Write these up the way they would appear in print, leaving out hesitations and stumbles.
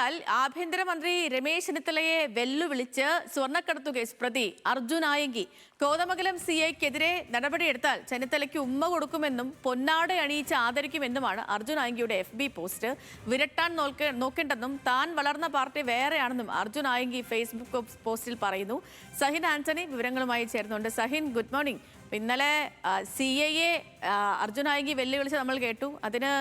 എന്നാൽ ആഭ്യന്തരമന്ത്രി രമേശ് ചെന്നിത്തലയെ വെല്ലുവിളിച്ച് സ്വർണ്ണക്കടത്തു കേസ് പ്രതി അർജുൻ ആയങ്കി കോതമംഗലം സിഐക്കെതിരെ നടപടിയെടുത്താൽ ചെന്നിത്തലയ്ക്ക് ഉമ്മ കൊടുക്കുമെന്നും പൊന്നാട അണിയിച്ച് ആദരിക്കുമെന്നുമാണ് അർജുൻ ആയങ്കിയുടെ FB പോസ്റ്റ്. വിരട്ടാൻ നോക്കേണ്ടെന്നും താൻ വളർന്ന പാർട്ടി വേറെയാണെന്നും അർജുൻ ആയങ്കി ഫേസ്ബുക്ക് പോസ്റ്റിൽ പറയുന്നു. സഹിൻ ആന്റണി വിവരങ്ങളുമായി ചേർന്നുണ്ട്. Sahin, good morning. ഇന്നലെ CIയെ അർജുൻ ആയങ്കി വെല്ലുവിളിച്ച് നമ്മൾ കേട്ടു. അതിന്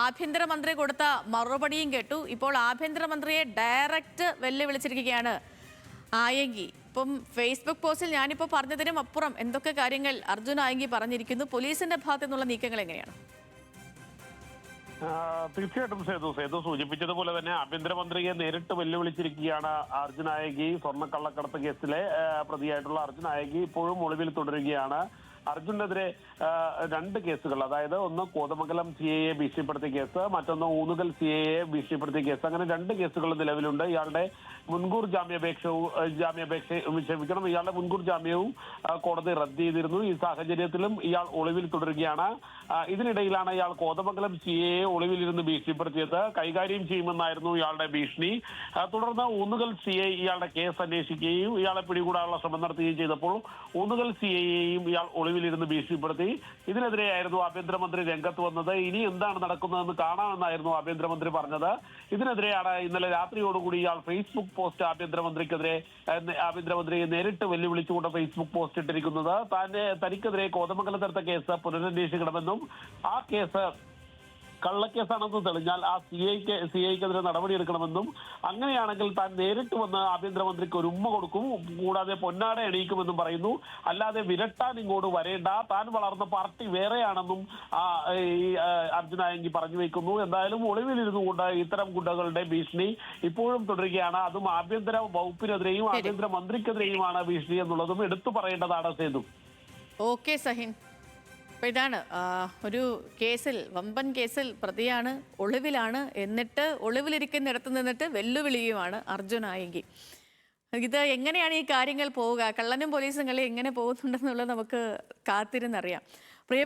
ആഭ്യന്തരമന്ത്രി കൊടുത്ത മറുപടിയും കേട്ടു. ഇപ്പോൾ ആഭ്യന്തരമന്ത്രിയെ ഡയറക്റ്റ് വെല്ലുവിളിച്ചിരിക്കുകയാണ് ആയങ്കി. ഇപ്പം ഫേസ്ബുക്ക് പോസ്റ്റിൽ ഞാനിപ്പോൾ പറഞ്ഞതിനും അപ്പുറം എന്തൊക്കെ കാര്യങ്ങൾ അർജുൻ ആയങ്കി പറഞ്ഞിരിക്കുന്നു? പോലീസിന്റെ ഭാഗത്തു നിന്നുള്ള നീക്കങ്ങൾ എങ്ങനെയാണ്? തീർച്ചയായിട്ടും സേതു സൂചിപ്പിച്ചതുപോലെ തന്നെ ആഭ്യന്തരമന്ത്രിയെ നേരിട്ട് വെല്ലുവിളിച്ചിരിക്കുകയാണ് അർജുൻ ആയങ്കി. സ്വർണ്ണക്കള്ളക്കടത്ത് കേസിലെ പ്രതിയായിട്ടുള്ള അർജുൻ ആയങ്കി ഇപ്പോഴും ഒളിവിൽ തുടരുകയാണ്. അർജുനെതിരെ രണ്ട് കേസുകൾ, അതായത് ഒന്ന് കോതമംഗലം CIയെ ഭീഷണിപ്പെടുത്തിയ കേസ്, മറ്റൊന്ന് ഊന്നുകൽ CIയെ ഭീഷണിപ്പെടുത്തിയ കേസ്. അങ്ങനെ രണ്ട് കേസുകൾ നിലവിലുണ്ട്. ഇയാളുടെ മുൻകൂർ ഇയാളുടെ മുൻകൂർ ജാമ്യവും കോടതി റദ്ദ് ചെയ്തിരുന്നു. ഈ സാഹചര്യത്തിലും ഇയാൾ ഒളിവിൽ തുടരുകയാണ്. ഇതിനിടയിലാണ് ഇയാൾ കോതമംഗലം CIയെ ഒളിവിലിരുന്ന് ഭീഷണിപ്പെടുത്തിയത്. കൈകാര്യം ചെയ്യുമെന്നായിരുന്നു ഇയാളുടെ ഭീഷണി. തുടർന്ന് ഊന്നുകൽ CI ഇയാളുടെ കേസ് അന്വേഷിക്കുകയും ഇയാളെ പിടികൂടാനുള്ള ശ്രമം നടത്തുകയും ചെയ്തപ്പോൾ ഊന്നുകൽ CIയെയും ഇയാൾ ഒളിവിലിരുന്ന് ഭീഷണിപ്പെടുത്തി. ഇതിനെതിരെയായിരുന്നു ആഭ്യന്തരമന്ത്രി രംഗത്ത് വന്നത്. ഇനി എന്താണ് നടക്കുന്നതെന്ന് കാണാമെന്നായിരുന്നു ആഭ്യന്തരമന്ത്രി പറഞ്ഞത്. ഇതിനെതിരെയാണ് ഇന്നലെ രാത്രിയോടുകൂടി ഇയാൾ ഫേസ്ബുക്ക് പോസ്റ്റ് ആഭ്യന്തരമന്ത്രിയെ നേരിട്ട് വെല്ലുവിളിച്ചുകൊണ്ട് ഫേസ്ബുക്ക് പോസ്റ്റ് ഇട്ടിരിക്കുന്നത്. തനിക്കെതിരെ കോതമംഗലത്തെടുത്ത കേസ് പുനരന്വേഷിക്കണമെന്നും ആ കേസ് കള്ളക്കേസാണെന്ന് തെളിഞ്ഞാൽ ആ CIക്കെതിരെ നടപടിയെടുക്കണമെന്നും, അങ്ങനെയാണെങ്കിൽ താൻ നേരിട്ട് വന്ന് ആഭ്യന്തരമന്ത്രിക്ക് ഒരു ഉമ്മ കൊടുക്കും, കൂടാതെ പൊന്നാട എണീക്കുമെന്നും പറയുന്നു. അല്ലാതെ വിരട്ടാൻ ഇങ്ങോട്ട് വരേണ്ട, താൻ വളർന്ന പാർട്ടി വേറെയാണെന്നും അർജുൻ ആയങ്കി പറഞ്ഞു വെക്കുന്നു. എന്തായാലും ഒളിവിലിരുന്നു കൊണ്ട് ഇത്തരം ഗുണ്ടകളുടെ ഭീഷണി ഇപ്പോഴും തുടരുകയാണ്. അതും ആഭ്യന്തര വകുപ്പിനെതിരെയും ആഭ്യന്തര മന്ത്രിക്കെതിരെയുമാണ് ഭീഷണി എന്നുള്ളതും എടുത്തു പറയേണ്ടതാണ് സേതു. ഓക്കെ സഹിൻ, അപ്പോൾ ഇതാണ് ഒരു കേസിൽ, വമ്പൻ കേസിൽ പ്രതിയാണ്, ഒളിവിലാണ്. എന്നിട്ട് ഒളിവിലിരിക്കുന്നിടത്ത് നിന്നിട്ട് വെല്ലുവിളിയുമാണ് അർജുൻ ആയങ്കി. ഇത് എങ്ങനെയാണ് ഈ കാര്യങ്ങൾ പോവുക? കള്ളനും പോലീസും കളി എങ്ങനെ പോകുന്നുണ്ടെന്നുള്ളത് നമുക്ക് കാത്തിരുന്നറിയാം.